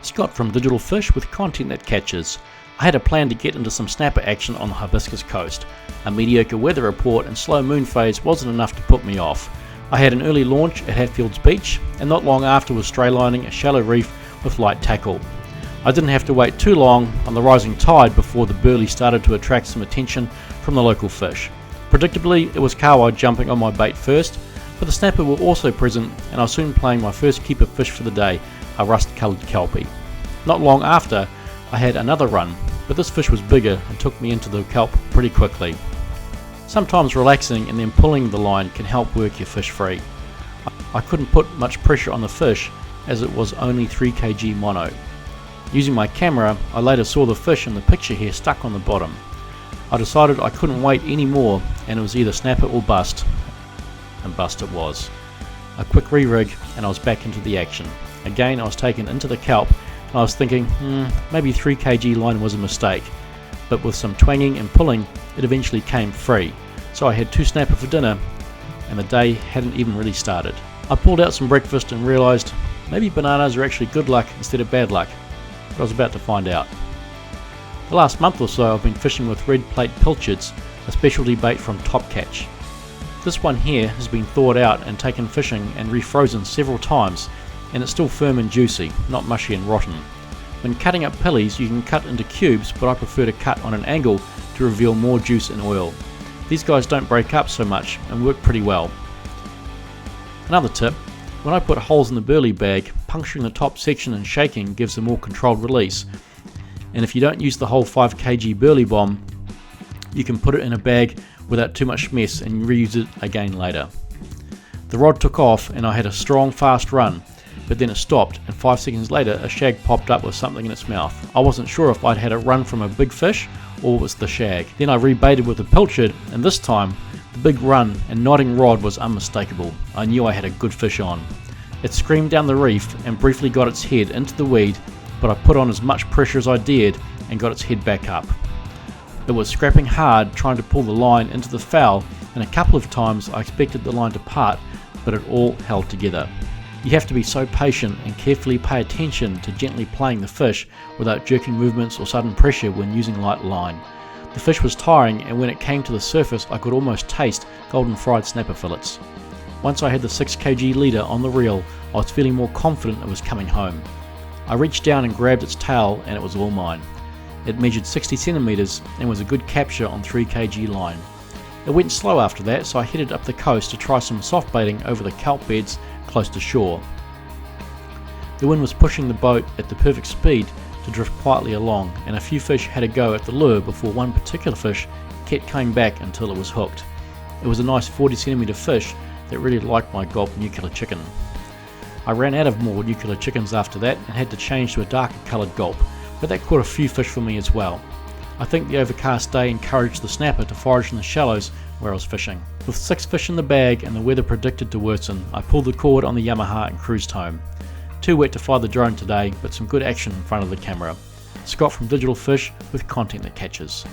Scott from Digital Fish with content that catches. I had a plan to get into some snapper action on the Hibiscus Coast. A mediocre weather report and slow moon phase wasn't enough to put me off. I had an early launch at Hatfields Beach and not long after was straylining a shallow reef with light tackle. I didn't have to wait too long on the rising tide before the berley started to attract some attention from the local fish. Predictably, it was kahawai jumping on my bait first, but the snapper were also present and I was soon playing my first keeper fish for the day, a rust-coloured kelpie. Not long after, I had another run, but this fish was bigger and took me into the kelp pretty quickly. Sometimes relaxing and then pulling the line can help work your fish free. I couldn't put much pressure on the fish as it was only 3 kg mono. Using my camera, I later saw the fish in the picture here stuck on the bottom. I decided I couldn't wait any more and it was either snapper or bust, and bust it was. A quick re-rig and I was back into the action. Again I was taken into the kelp and I was thinking, maybe 3 kg line was a mistake, but with some twanging and pulling it eventually came free. So I had 2 snapper for dinner and the day hadn't even really started. I pulled out some breakfast and realised maybe bananas are actually good luck instead of bad luck, but I was about to find out. The last month or so I've been fishing with red plate pilchards, a specialty bait from Top Catch. This one here has been thawed out and taken fishing and refrozen several times, and it's still firm and juicy, not mushy and rotten. When cutting up pillies you can cut into cubes, but I prefer to cut on an angle to reveal more juice and oil. These guys don't break up so much and work pretty well. Another tip, when I put holes in the berley bag, puncturing the top section and shaking gives a more controlled release. And if you don't use the whole 5 kg berley bomb, you can put it in a bag without too much mess and reuse it again later. The rod took off and I had a strong fast run, but then it stopped and 5 seconds later a shag popped up with something in its mouth. I wasn't sure if I'd had a run from a big fish or it was the shag. Then I rebaited with a pilchard and this time the big run and nodding rod was unmistakable. I knew I had a good fish on. It screamed down the reef and briefly got its head into the weed, but I put on as much pressure as I dared and got its head back up. It was scrapping hard trying to pull the line into the foul, and a couple of times I expected the line to part, but it all held together. You have to be so patient and carefully pay attention to gently playing the fish without jerking movements or sudden pressure when using light line. The fish was tiring and when it came to the surface I could almost taste golden fried snapper fillets. Once I had the 6 kg leader on the reel, I was feeling more confident it was coming home. I reached down and grabbed its tail and it was all mine. It measured 60 centimeters and was a good capture on 3 kg line. It went slow after that, so I headed up the coast to try some soft baiting over the kelp beds close to shore. The wind was pushing the boat at the perfect speed to drift quietly along, and a few fish had a go at the lure before one particular fish kept coming back until it was hooked. It was a nice 40 centimeter fish that really liked my gulp nuclear chicken. I ran out of more nuclear chickens after that and had to change to a darker coloured gulp, but that caught a few fish for me as well. I think the overcast day encouraged the snapper to forage in the shallows where I was fishing. With 6 fish in the bag and the weather predicted to worsen, I pulled the cord on the Yamaha and cruised home. Too wet to fly the drone today, but some good action in front of the camera. Scott from Digital Fish with content that catches.